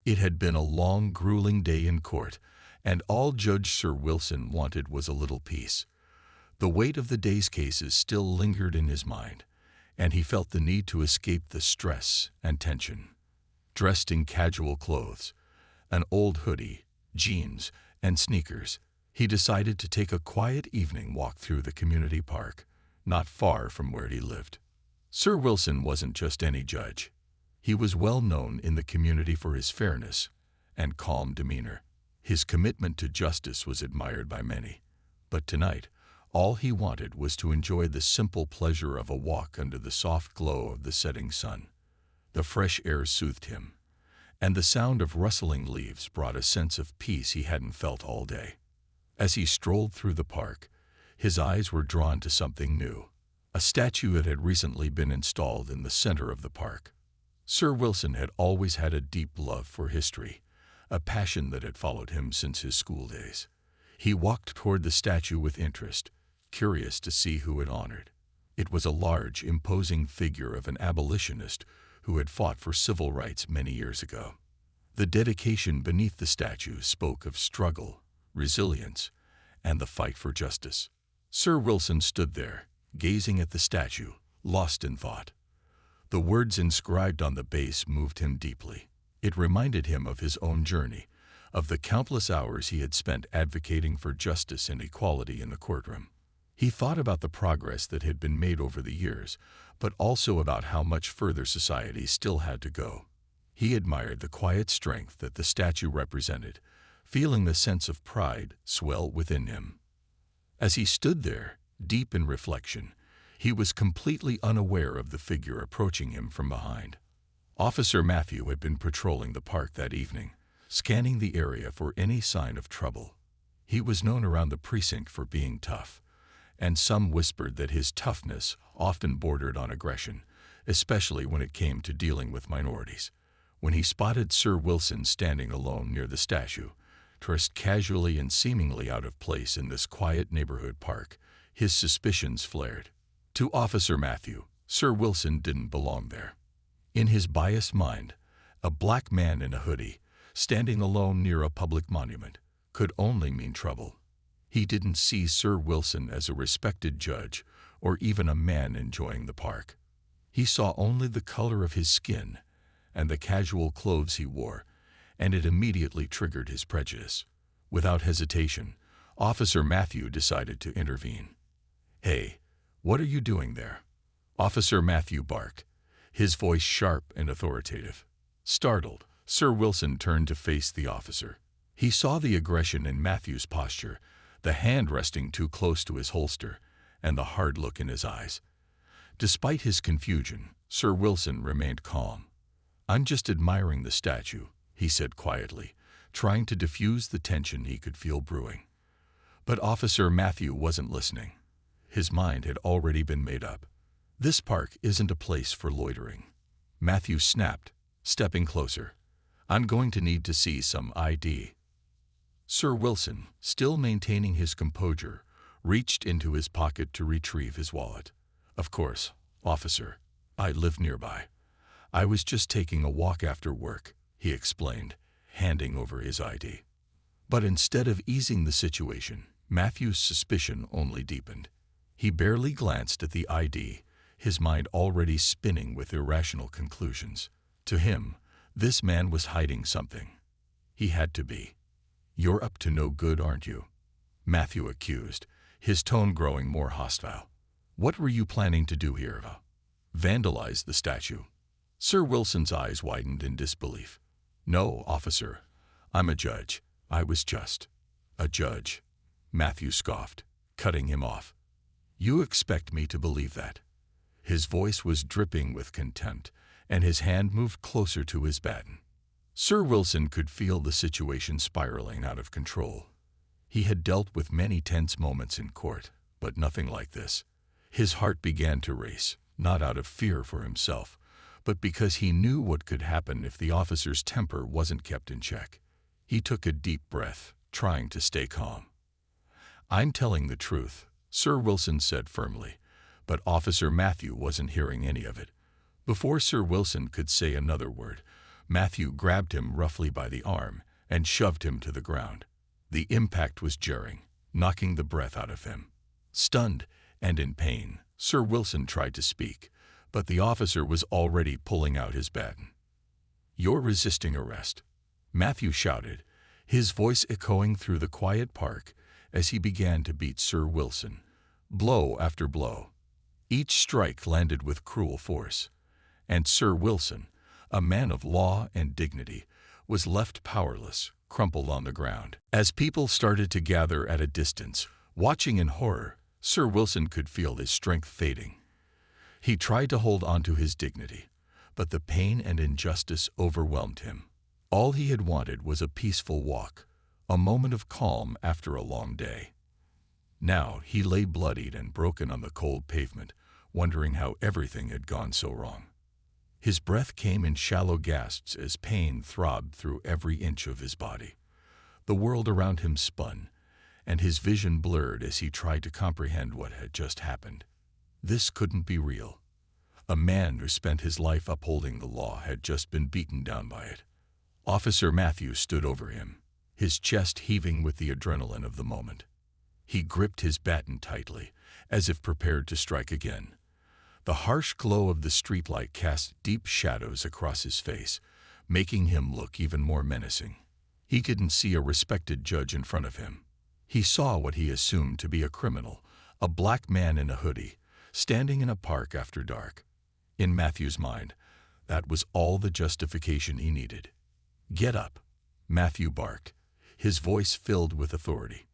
It had been a long, grueling day in court, and all Judge Sir Wilson wanted was a little peace. The weight of the day's cases still lingered in his mind, and he felt the need to escape the stress and tension. Dressed in casual clothes, an old hoodie, jeans, and sneakers, he decided to take a quiet evening walk through the community park, not far from where he lived. Sir Wilson wasn't just any judge. He was well known in the community for his fairness and calm demeanor. His commitment to justice was admired by many. But tonight, all he wanted was to enjoy the simple pleasure of a walk under the soft glow of the setting sun. The fresh air soothed him, and the sound of rustling leaves brought a sense of peace he hadn't felt all day. As he strolled through the park, his eyes were drawn to something new, a statue that had recently been installed in the center of the park. Sir Wilson had always had a deep love for history, a passion that had followed him since his school days. He walked toward the statue with interest, curious to see who it honored. It was a large, imposing figure of an abolitionist who had fought for civil rights many years ago. The dedication beneath the statue spoke of struggle, resilience, and the fight for justice. Sir Wilson stood there, gazing at the statue, lost in thought. The words inscribed on the base moved him deeply. It reminded him of his own journey, of the countless hours he had spent advocating for justice and equality in the courtroom. He thought about the progress that had been made over the years, but also about how much further society still had to go. He admired the quiet strength that the statue represented, feeling the sense of pride swell within him. As he stood there, deep in reflection, he was completely unaware of the figure approaching him from behind. Officer Matthew had been patrolling the park that evening, scanning the area for any sign of trouble. He was known around the precinct for being tough, and some whispered that his toughness often bordered on aggression, especially when it came to dealing with minorities. When he spotted Sir Wilson standing alone near the statue, dressed casually and seemingly out of place in this quiet neighborhood park, his suspicions flared. To Officer Matthew, Sir Wilson didn't belong there. In his biased mind, a black man in a hoodie, standing alone near a public monument, could only mean trouble. He didn't see Sir Wilson as a respected judge or even a man enjoying the park. He saw only the color of his skin and the casual clothes he wore, and it immediately triggered his prejudice. Without hesitation, Officer Matthew decided to intervene. "Hey, what are you doing there?" Officer Matthew barked, his voice sharp and authoritative. Startled, Sir Wilson turned to face the officer. He saw the aggression in Matthew's posture, the hand resting too close to his holster, and the hard look in his eyes. Despite his confusion, Sir Wilson remained calm. "I'm just admiring the statue," he said quietly, trying to diffuse the tension he could feel brewing. But Officer Matthew wasn't listening. His mind had already been made up. "This park isn't a place for loitering," Matthew snapped, stepping closer. "I'm going to need to see some ID." Sir Wilson, still maintaining his composure, reached into his pocket to retrieve his wallet. "Of course, officer. I live nearby. I was just taking a walk after work," he explained, handing over his ID. But instead of easing the situation, Matthew's suspicion only deepened. He barely glanced at the ID, his mind already spinning with irrational conclusions. To him, this man was hiding something. He had to be. "You're up to no good, aren't you?" Matthew accused, his tone growing more hostile. "What were you planning to do here? Vandalize the statue?" Sir Wilson's eyes widened in disbelief. "No, officer. I'm a judge. I was just a judge," Matthew scoffed, cutting him off. "You expect me to believe that?" His voice was dripping with contempt, and his hand moved closer to his baton. Sir Wilson could feel the situation spiraling out of control. He had dealt with many tense moments in court, but nothing like this. His heart began to race, not out of fear for himself, but because he knew what could happen if the officer's temper wasn't kept in check. He took a deep breath, trying to stay calm. "I'm telling the truth," Sir Wilson said firmly, but Officer Matthew wasn't hearing any of it. Before Sir Wilson could say another word, Matthew grabbed him roughly by the arm and shoved him to the ground. The impact was jarring, knocking the breath out of him. Stunned and in pain, Sir Wilson tried to speak, but the officer was already pulling out his baton. "You're resisting arrest," Matthew shouted, his voice echoing through the quiet park as he began to beat Sir Wilson, blow after blow. Each strike landed with cruel force, and Sir Wilson, a man of law and dignity, was left powerless, crumpled on the ground. As people started to gather at a distance, watching in horror, Sir Wilson could feel his strength fading. He tried to hold on to his dignity, but the pain and injustice overwhelmed him. All he had wanted was a peaceful walk, a moment of calm after a long day. Now he lay bloodied and broken on the cold pavement, wondering how everything had gone so wrong. His breath came in shallow gasps as pain throbbed through every inch of his body. The world around him spun, and his vision blurred as he tried to comprehend what had just happened. This couldn't be real. A man who spent his life upholding the law had just been beaten down by it. Officer Matthew stood over him, his chest heaving with the adrenaline of the moment. He gripped his baton tightly, as if prepared to strike again. The harsh glow of the streetlight cast deep shadows across his face, making him look even more menacing. He didn't see a respected judge in front of him. He saw what he assumed to be a criminal, a black man in a hoodie, standing in a park after dark. In Matthew's mind, that was all the justification he needed. "Get up," Matthew barked, his voice filled with authority.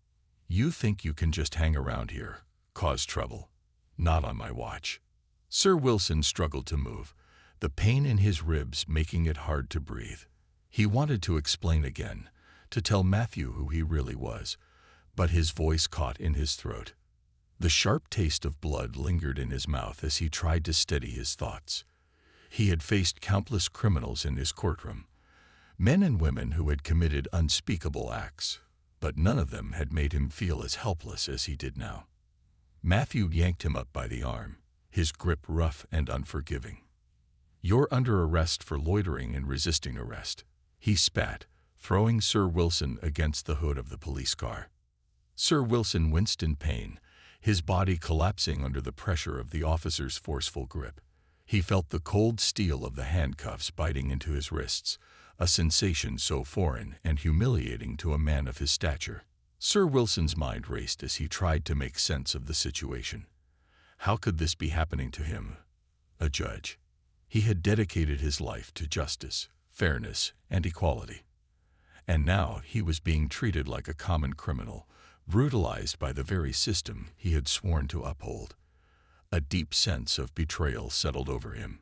"You think you can just hang around here, cause trouble? Not on my watch." Sir Wilson struggled to move, the pain in his ribs making it hard to breathe. He wanted to explain again, to tell Matthew who he really was, but his voice caught in his throat. The sharp taste of blood lingered in his mouth as he tried to steady his thoughts. He had faced countless criminals in his courtroom, men and women who had committed unspeakable acts, but none of them had made him feel as helpless as he did now. Matthew yanked him up by the arm, his grip rough and unforgiving. "You're under arrest for loitering and resisting arrest," he spat, throwing Sir Wilson against the hood of the police car. Sir Wilson winced in pain, his body collapsing under the pressure of the officer's forceful grip. He felt the cold steel of the handcuffs biting into his wrists, a sensation so foreign and humiliating to a man of his stature. Sir Wilson's mind raced as he tried to make sense of the situation. How could this be happening to him, a judge? He had dedicated his life to justice, fairness, and equality. And now he was being treated like a common criminal, brutalized by the very system he had sworn to uphold. A deep sense of betrayal settled over him,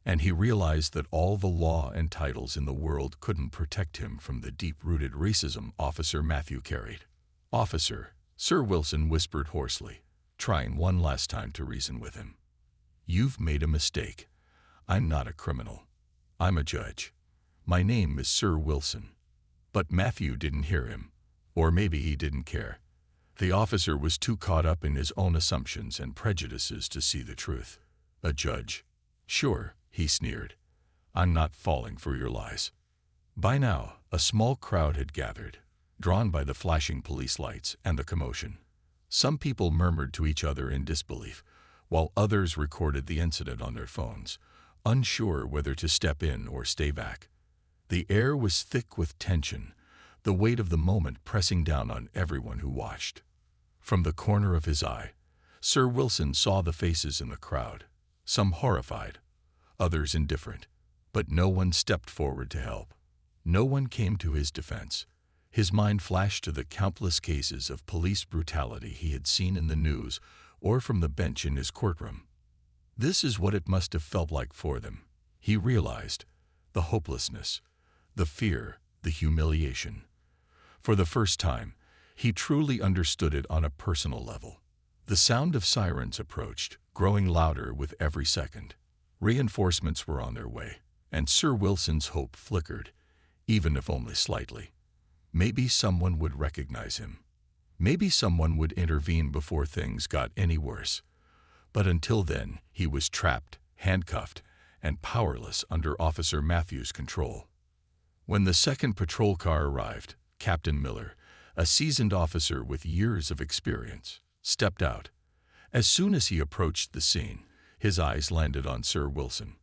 and he realized that all the law and titles in the world couldn't protect him from the deep-rooted racism Officer Matthew carried. "Officer," Sir Wilson whispered hoarsely, trying one last time to reason with him. "You've made a mistake. I'm not a criminal. I'm a judge. My name is Sir Wilson." But Matthew didn't hear him, or maybe he didn't care. The officer was too caught up in his own assumptions and prejudices to see the truth. "A judge? Sure," he sneered. "I'm not falling for your lies." By now, a small crowd had gathered, drawn by the flashing police lights and the commotion. Some people murmured to each other in disbelief, while others recorded the incident on their phones, unsure whether to step in or stay back. The air was thick with tension, the weight of the moment pressing down on everyone who watched. From the corner of his eye, Sir Wilson saw the faces in the crowd, some horrified, others indifferent, but no one stepped forward to help. No one came to his defense. His mind flashed to the countless cases of police brutality he had seen in the news or from the bench in his courtroom. This is what it must have felt like for them, he realized, the hopelessness, the fear, the humiliation. For the first time, he truly understood it on a personal level. The sound of sirens approached, growing louder with every second. Reinforcements were on their way, and Sir Wilson's hope flickered, even if only slightly. Maybe someone would recognize him. Maybe someone would intervene before things got any worse. But until then, he was trapped, handcuffed, and powerless under Officer Matthew's control. When the second patrol car arrived, Captain Miller, a seasoned officer with years of experience, stepped out. As soon as he approached the scene, his eyes landed on Sir Wilson.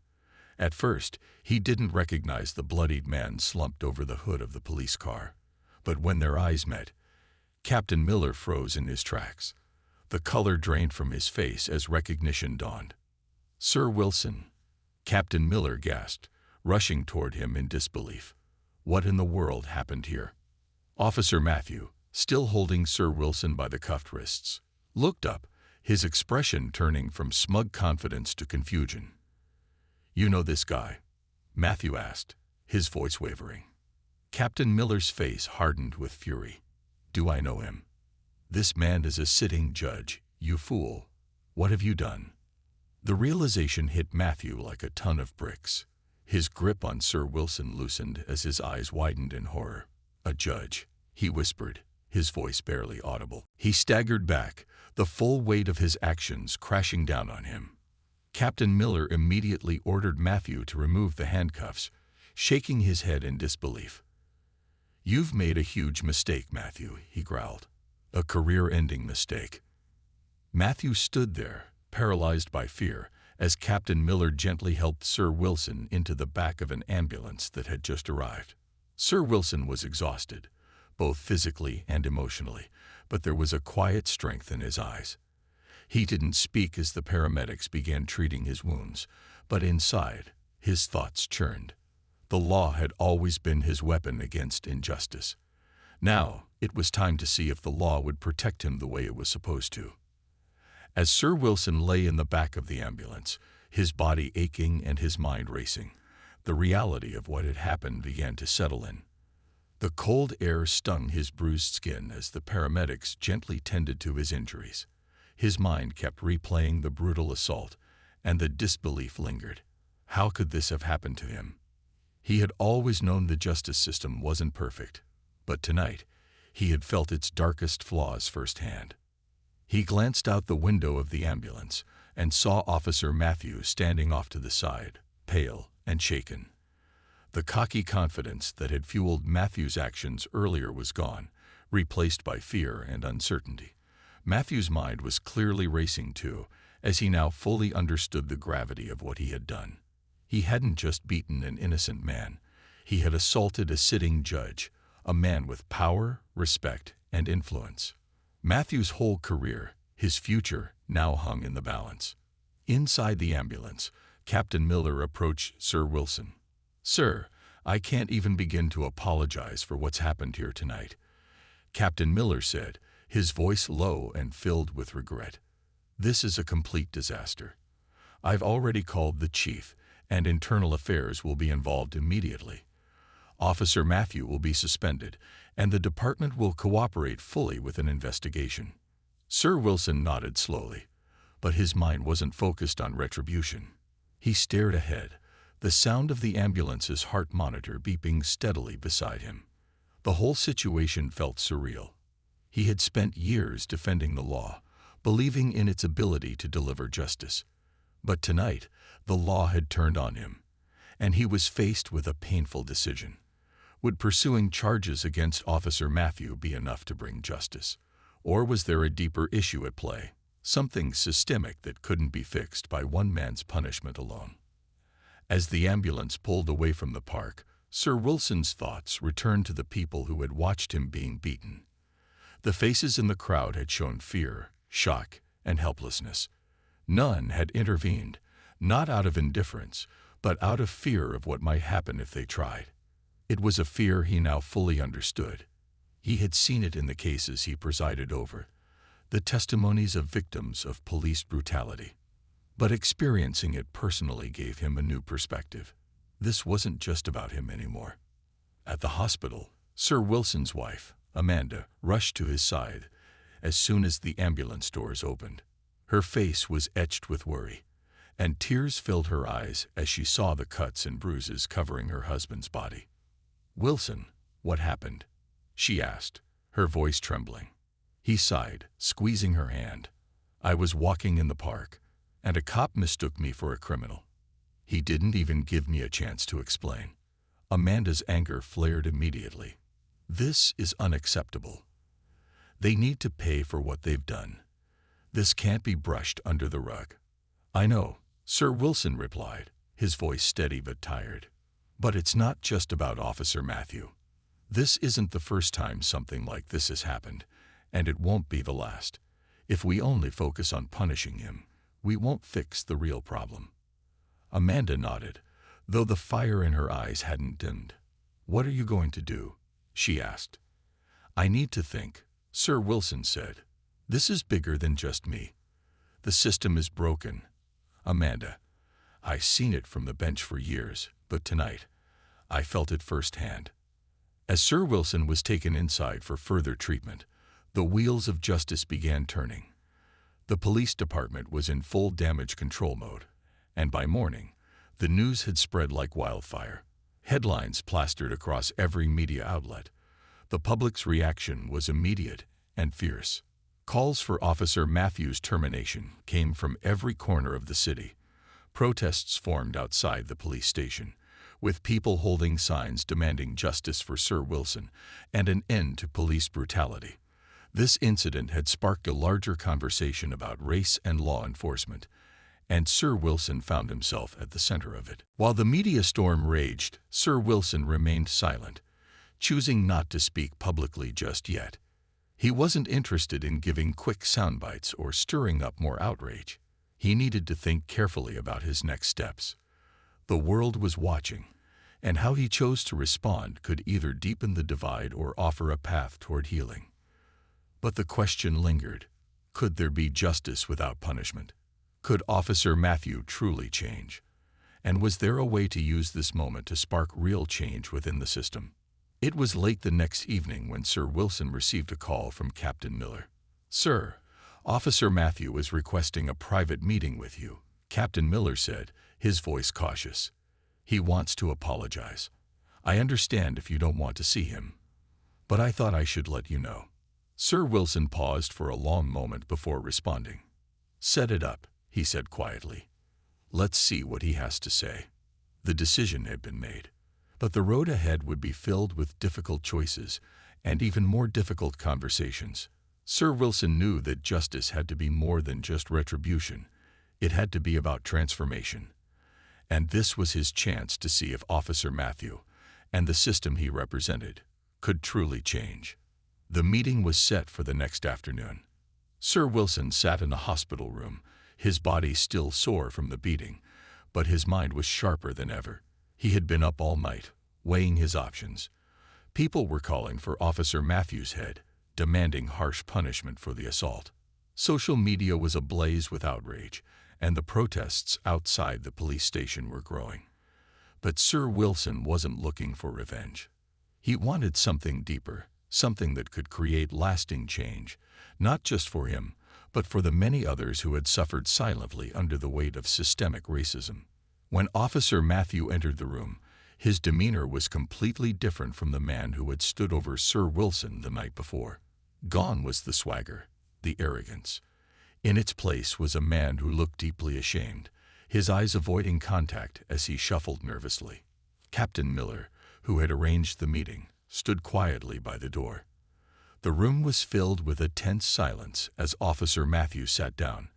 At first, he didn't recognize the bloodied man slumped over the hood of the police car. But when their eyes met, Captain Miller froze in his tracks. The color drained from his face as recognition dawned. "Sir Wilson," Captain Miller gasped, rushing toward him in disbelief. What in the world happened here? Officer Matthew, still holding Sir Wilson by the cuffed wrists, looked up, his expression turning from smug confidence to confusion. "You know this guy?" Matthew asked, his voice wavering. Captain Miller's face hardened with fury. "Do I know him? This man is a sitting judge, you fool. What have you done?" The realization hit Matthew like a ton of bricks. His grip on Sir Wilson loosened as his eyes widened in horror. "A judge," he whispered, his voice barely audible. He staggered back, the full weight of his actions crashing down on him. Captain Miller immediately ordered Matthew to remove the handcuffs, shaking his head in disbelief. "You've made a huge mistake, Matthew," he growled. "A career-ending mistake." Matthew stood there, paralyzed by fear, as Captain Miller gently helped Sir Wilson into the back of an ambulance that had just arrived. Sir Wilson was exhausted, both physically and emotionally, but there was a quiet strength in his eyes. He didn't speak as the paramedics began treating his wounds, but inside, his thoughts churned. The law had always been his weapon against injustice. Now, it was time to see if the law would protect him the way it was supposed to. As Sir Wilson lay in the back of the ambulance, his body aching and his mind racing, the reality of what had happened began to settle in. The cold air stung his bruised skin as the paramedics gently tended to his injuries. His mind kept replaying the brutal assault, and the disbelief lingered. How could this have happened to him? He had always known the justice system wasn't perfect, but tonight, he had felt its darkest flaws firsthand. He glanced out the window of the ambulance and saw Officer Matthew standing off to the side, pale and shaken. The cocky confidence that had fueled Matthew's actions earlier was gone, replaced by fear and uncertainty. Matthew's mind was clearly racing too, as he now fully understood the gravity of what he had done. He hadn't just beaten an innocent man. He had assaulted a sitting judge, a man with power, respect, and influence. Matthew's whole career, his future, now hung in the balance. Inside the ambulance, Captain Miller approached Sir Wilson. "Sir, I can't even begin to apologize for what's happened here tonight," Captain Miller said, his voice low and filled with regret. "This is a complete disaster. I've already called the chief, and internal affairs will be involved immediately. Officer Matthew will be suspended, and the department will cooperate fully with an investigation." Sir Wilson nodded slowly, but his mind wasn't focused on retribution. He stared ahead, the sound of the ambulance's heart monitor beeping steadily beside him. The whole situation felt surreal. He had spent years defending the law, believing in its ability to deliver justice. But tonight, the law had turned on him, and he was faced with a painful decision. Would pursuing charges against Officer Matthew be enough to bring justice? Or was there a deeper issue at play, something systemic that couldn't be fixed by one man's punishment alone? As the ambulance pulled away from the park, Sir Wilson's thoughts returned to the people who had watched him being beaten. The faces in the crowd had shown fear, shock, and helplessness. None had intervened, not out of indifference, but out of fear of what might happen if they tried. It was a fear he now fully understood. He had seen it in the cases he presided over, the testimonies of victims of police brutality. But experiencing it personally gave him a new perspective. This wasn't just about him anymore. At the hospital, Sir Wilson's wife, Amanda, rushed to his side as soon as the ambulance doors opened. Her face was etched with worry, and tears filled her eyes as she saw the cuts and bruises covering her husband's body. "Wilson, what happened?" she asked, her voice trembling. He sighed, squeezing her hand. "I was walking in the park, and a cop mistook me for a criminal. He didn't even give me a chance to explain. Amanda's anger flared immediately. This is unacceptable. They need to pay for what they've done. This can't be brushed under the rug. I know, Sir Wilson replied, his voice steady but tired. But it's not just about Officer Matthew. This isn't the first time something like this has happened, and it won't be the last. If we only focus on punishing him, we won't fix the real problem. Amanda nodded, though the fire in her eyes hadn't dimmed. What are you going to do? She asked. I need to think, Sir Wilson said. This is bigger than just me. The system is broken. Amanda, I've seen it from the bench for years, but tonight, I felt it firsthand. As Sir Wilson was taken inside for further treatment, the wheels of justice began turning. The police department was in full damage control mode, and by morning, the news had spread like wildfire. Headlines plastered across every media outlet. The public's reaction was immediate and fierce. Calls for Officer Matthew's termination came from every corner of the city. Protests formed outside the police station, with people holding signs demanding justice for Sir Wilson and an end to police brutality. This incident had sparked a larger conversation about race and law enforcement, and Sir Wilson found himself at the center of it. While the media storm raged, Sir Wilson remained silent, choosing not to speak publicly just yet. He wasn't interested in giving quick soundbites or stirring up more outrage. He needed to think carefully about his next steps. The world was watching, and how he chose to respond could either deepen the divide or offer a path toward healing. But the question lingered. Could there be justice without punishment? Could Officer Matthew truly change? And was there a way to use this moment to spark real change within the system? It was late the next evening when Sir Wilson received a call from Captain Miller. Sir, Officer Matthew is requesting a private meeting with you, Captain Miller said, his voice cautious. He wants to apologize. I understand if you don't want to see him, but I thought I should let you know. Sir Wilson paused for a long moment before responding. Set it up, he said quietly. Let's see what he has to say. The decision had been made, but the road ahead would be filled with difficult choices and even more difficult conversations. Sir Wilson knew that justice had to be more than just retribution. It had to be about transformation. And this was his chance to see if Officer Matthew and the system he represented could truly change. The meeting was set for the next afternoon. Sir Wilson sat in a hospital room, his body still sore from the beating, but his mind was sharper than ever. He had been up all night, weighing his options. People were calling for Officer Matthew's head, demanding harsh punishment for the assault. Social media was ablaze with outrage, and the protests outside the police station were growing. But Sir Wilson wasn't looking for revenge. He wanted something deeper, something that could create lasting change, not just for him, but for the many others who had suffered silently under the weight of systemic racism. When Officer Matthew entered the room, his demeanor was completely different from the man who had stood over Sir Wilson the night before. Gone was the swagger, the arrogance. In its place was a man who looked deeply ashamed, his eyes avoiding contact as he shuffled nervously. Captain Miller, who had arranged the meeting, stood quietly by the door. The room was filled with a tense silence as Officer Matthew sat down.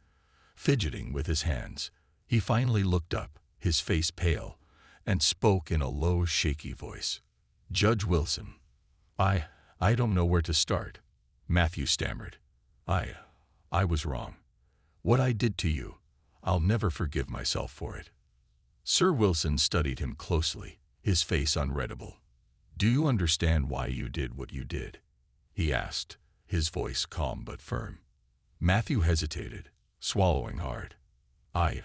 Fidgeting with his hands, he finally looked up, his face pale, and spoke in a low, shaky voice. Judge Wilson, I don't know where to start, Matthew stammered. I was wrong. What I did to you, I'll never forgive myself for it. Sir Wilson studied him closely, his face unreadable. Do you understand why you did what you did? He asked, his voice calm but firm. Matthew hesitated, swallowing hard. I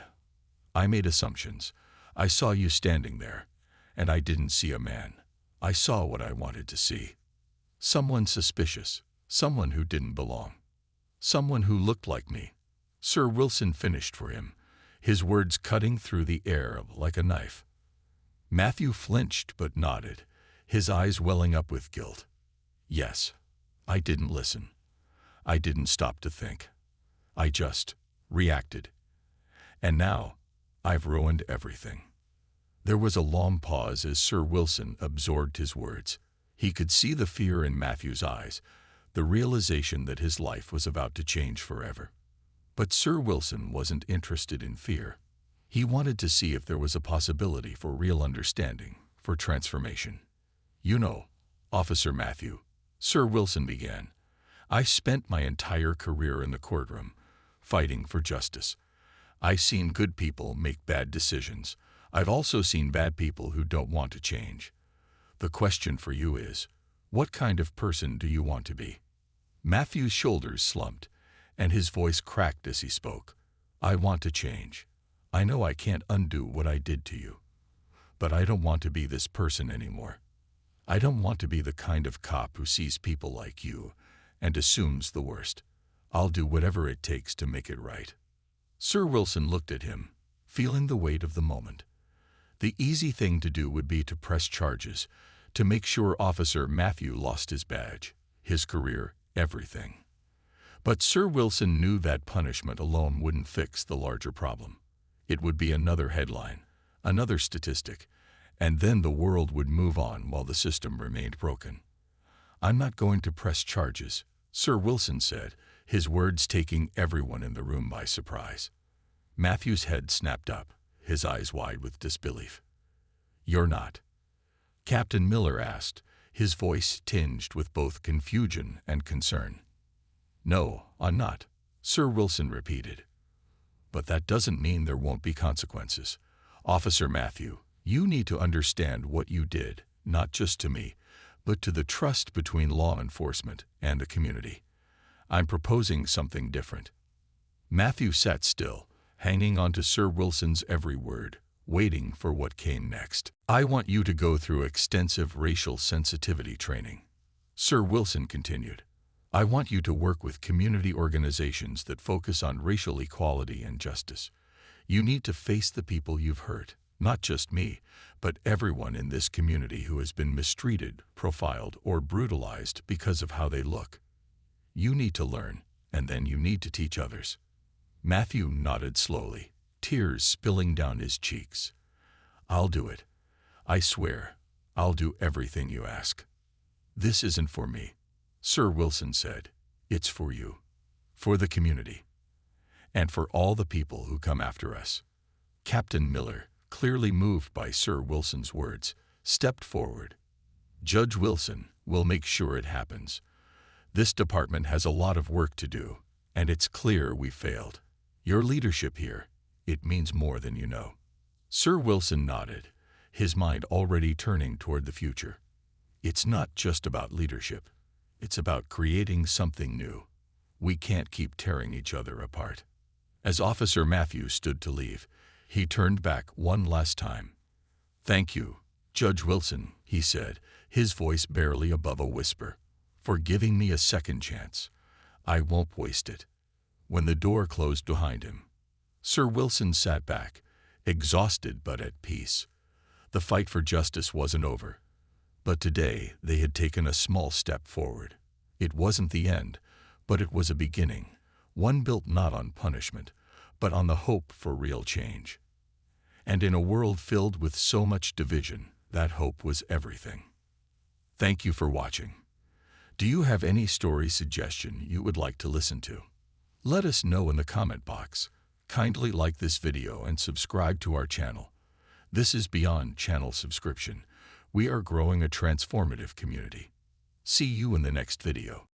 made assumptions. I saw you standing there, and I didn't see a man. I saw what I wanted to see. Someone suspicious, someone who didn't belong. Someone who looked like me. Sir Wilson finished for him, his words cutting through the air like a knife. Matthew flinched but nodded, his eyes welling up with guilt. Yes, I didn't listen. I didn't stop to think. I just reacted. And now, I've ruined everything. There was a long pause as Sir Wilson absorbed his words. He could see the fear in Matthew's eyes, the realization that his life was about to change forever. But Sir Wilson wasn't interested in fear. He wanted to see if there was a possibility for real understanding, for transformation. "You know, Officer Matthew," Sir Wilson began, "I spent my entire career in the courtroom, fighting for justice. I've seen good people make bad decisions. I've also seen bad people who don't want to change. The question for you is, what kind of person do you want to be?" Matthew's shoulders slumped, and his voice cracked as he spoke. "I want to change. I know I can't undo what I did to you. But I don't want to be this person anymore. I don't want to be the kind of cop who sees people like you and assumes the worst. I'll do whatever it takes to make it right." Sir Wilson looked at him, feeling the weight of the moment. The easy thing to do would be to press charges, to make sure Officer Matthew lost his badge, his career, everything. But Sir Wilson knew that punishment alone wouldn't fix the larger problem. It would be another headline, another statistic, and then the world would move on while the system remained broken. "I'm not going to press charges," Sir Wilson said, his words taking everyone in the room by surprise. Matthew's head snapped up, his eyes wide with disbelief. "You're not?" Captain Miller asked, his voice tinged with both confusion and concern. "No, I'm not," Sir Wilson repeated. "But that doesn't mean there won't be consequences. Officer Matthew, you need to understand what you did, not just to me, but to the trust between law enforcement and the community. I'm proposing something different." Matthew sat still, hanging on to Sir Wilson's every word, waiting for what came next. "I want you to go through extensive racial sensitivity training," Sir Wilson continued. "I want you to work with community organizations that focus on racial equality and justice. You need to face the people you've hurt, not just me, but everyone in this community who has been mistreated, profiled, or brutalized because of how they look. You need to learn, and then you need to teach others." Matthew nodded slowly, tears spilling down his cheeks. "I'll do it. I swear, I'll do everything you ask." "This isn't for me," Sir Wilson said. "It's for you, for the community, and for all the people who come after us." Captain Miller, clearly moved by Sir Wilson's words, stepped forward. "Judge Wilson, we'll make sure it happens. This department has a lot of work to do, and it's clear we failed. Your leadership here, it means more than you know." Sir Wilson nodded, his mind already turning toward the future. "It's not just about leadership. It's about creating something new. We can't keep tearing each other apart." As Officer Matthew stood to leave, he turned back one last time. "Thank you, Judge Wilson," he said, his voice barely above a whisper, "for giving me a second chance. I won't waste it." When the door closed behind him, Sir Wilson sat back, exhausted but at peace. The fight for justice wasn't over, but today they had taken a small step forward. It wasn't the end, but it was a beginning, one built not on punishment, but on the hope for real change. And in a world filled with so much division, that hope was everything. Thank you for watching. Do you have any story suggestion you would like to listen to? Let us know in the comment box. Kindly like this video and subscribe to our channel. This is beyond channel subscription. We are growing a transformative community. See you in the next video.